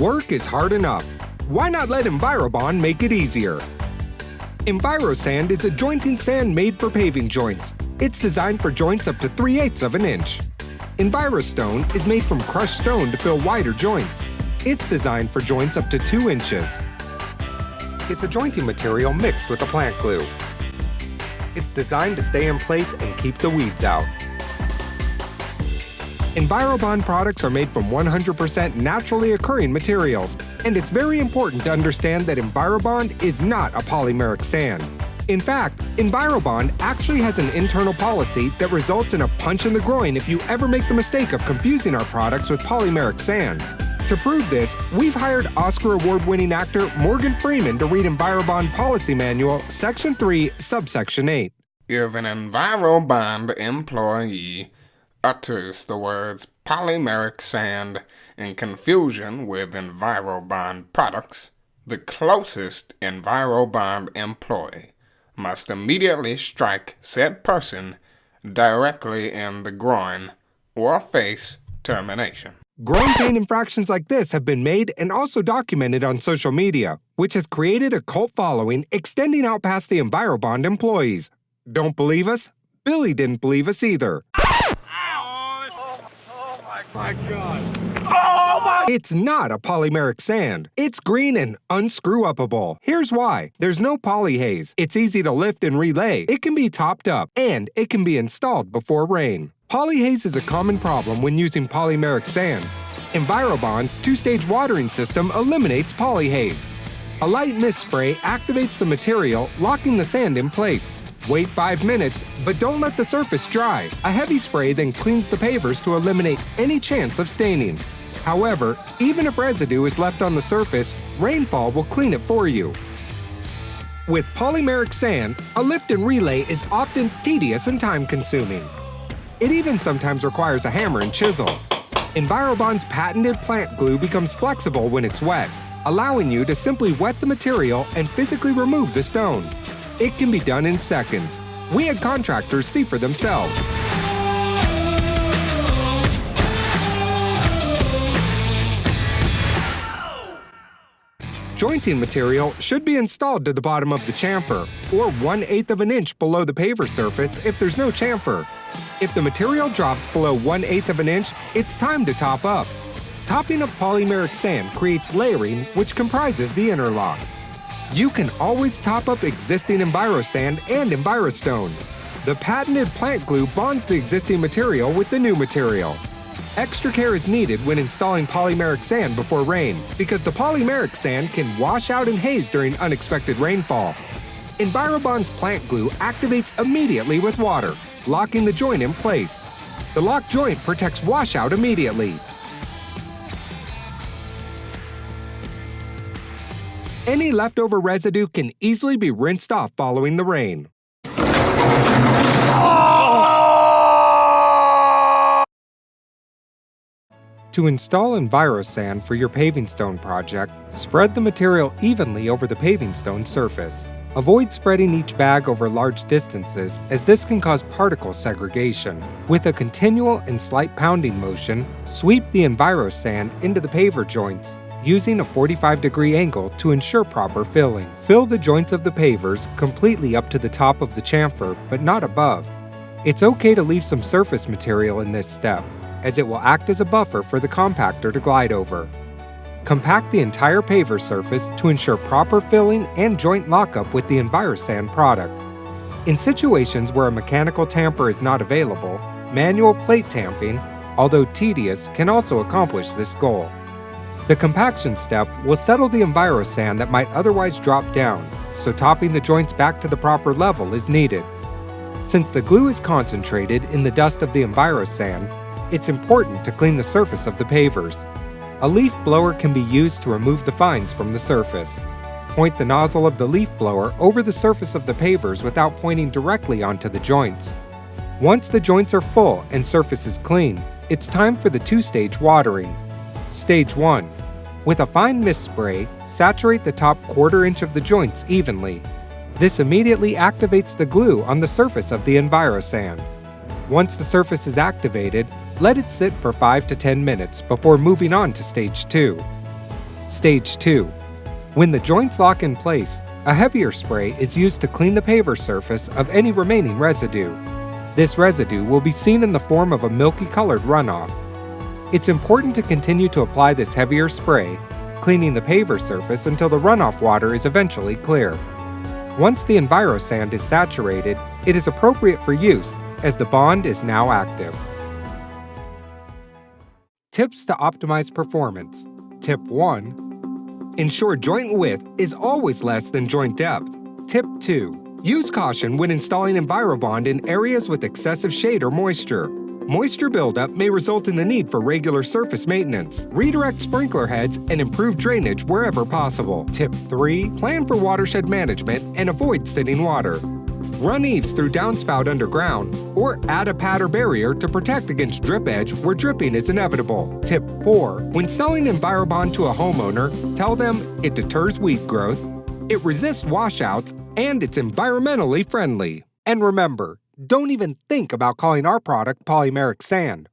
Work is hard enough. Why not let Envirobond make it easier? EnviroSAND is a jointing sand made for paving joints. It's designed for joints up to 3/8 of an inch. EnviroStone is made from crushed stone to fill wider joints. It's designed for joints up to 2 inches. It's a jointing material mixed with a plant glue. It's designed to stay in place and keep the weeds out. Envirobond products are made from 100% naturally occurring materials, and it's very important to understand that Envirobond is not a polymeric sand. In fact, Envirobond actually has an internal policy that results in a punch in the groin if you ever make the mistake of confusing our products with polymeric sand. To prove this, we've hired Oscar Award-winning actor Morgan Freeman to read Envirobond Policy Manual, Section 3, Subsection 8. If an Envirobond employee utters the words polymeric sand in confusion with Envirobond products, the closest Envirobond employee must immediately strike said person directly in the groin or face termination. Groin pain infractions like this have been made and also documented on social media, which has created a cult following extending out past the Envirobond employees. Don't believe us? Billy didn't believe us either. My God. It's not a polymeric sand. It's green and unscrew-upable. Here's why. There's no polyhaze. It's easy to lift and relay. It can be topped up, and it can be installed before rain. Polyhaze is a common problem when using polymeric sand. Envirobond's 2-stage watering system eliminates polyhaze. A light mist spray activates the material, locking the sand in place. Wait 5 minutes, but don't let the surface dry. A heavy spray then cleans the pavers to eliminate any chance of staining. However, even if residue is left on the surface, rainfall will clean it for you. With polymeric sand, a lift and relay is often tedious and time-consuming. It even sometimes requires a hammer and chisel. Envirobond's patented plant glue becomes flexible when it's wet, allowing you to simply wet the material and physically remove the stone. It can be done in seconds. We had contractors see for themselves. Jointing material should be installed to the bottom of the chamfer, or 1/8 of an inch below the paver surface if there's no chamfer. If the material drops below 1/8 of an inch, it's time to top up. Topping up polymeric sand creates layering, which comprises the interlock. You can always top up existing EnviroSAND and EnviroStone. The patented plant glue bonds the existing material with the new material. Extra care is needed when installing polymeric sand before rain, because the polymeric sand can wash out in haze during unexpected rainfall. Envirobond's plant glue activates immediately with water, locking the joint in place. The locked joint protects washout immediately. Any leftover residue can easily be rinsed off following the rain. To install EnviroSAND for your paving stone project, spread the material evenly over the paving stone surface. Avoid spreading each bag over large distances, as this can cause particle segregation. With a continual and slight pounding motion, sweep the EnviroSAND into the paver joints, using a 45-degree angle to ensure proper filling. Fill the joints of the pavers completely up to the top of the chamfer, but not above. It's okay to leave some surface material in this step, as it will act as a buffer for the compactor to glide over. Compact the entire paver surface to ensure proper filling and joint lockup with the EnviroSAND product. In situations where a mechanical tamper is not available, manual plate tamping, although tedious, can also accomplish this goal. The compaction step will settle the EnviroSAND that might otherwise drop down, so topping the joints back to the proper level is needed. Since the glue is concentrated in the dust of the EnviroSAND, it's important to clean the surface of the pavers. A leaf blower can be used to remove the fines from the surface. Point the nozzle of the leaf blower over the surface of the pavers without pointing directly onto the joints. Once the joints are full and surface is clean, it's time for the 2-stage watering. Stage 1. With a fine mist spray, saturate the top 1/4 inch of the joints evenly. This immediately activates the glue on the surface of the EnviroSAND. Once the surface is activated, let it sit for 5 to 10 minutes before moving on to Stage 2. Stage 2. When the joints lock in place, a heavier spray is used to clean the paver surface of any remaining residue. This residue will be seen in the form of a milky-colored runoff. It's important to continue to apply this heavier spray, cleaning the paver surface until the runoff water is eventually clear. Once the EnviroSAND is saturated, it is appropriate for use, as the bond is now active. Tips to optimize performance. Tip 1. Ensure joint width is always less than joint depth. Tip 2. Use caution when installing Envirobond in areas with excessive shade or moisture. Moisture buildup may result in the need for regular surface maintenance. Redirect sprinkler heads and improve drainage wherever possible. Tip 3. Plan for watershed management and avoid sitting water. Run eaves through downspout underground, or add a pad or barrier to protect against drip edge where dripping is inevitable. Tip 4. When selling Envirobond to a homeowner, tell them it deters weed growth, it resists washouts, and it's environmentally friendly. And remember, don't even think about calling our product polymeric sand.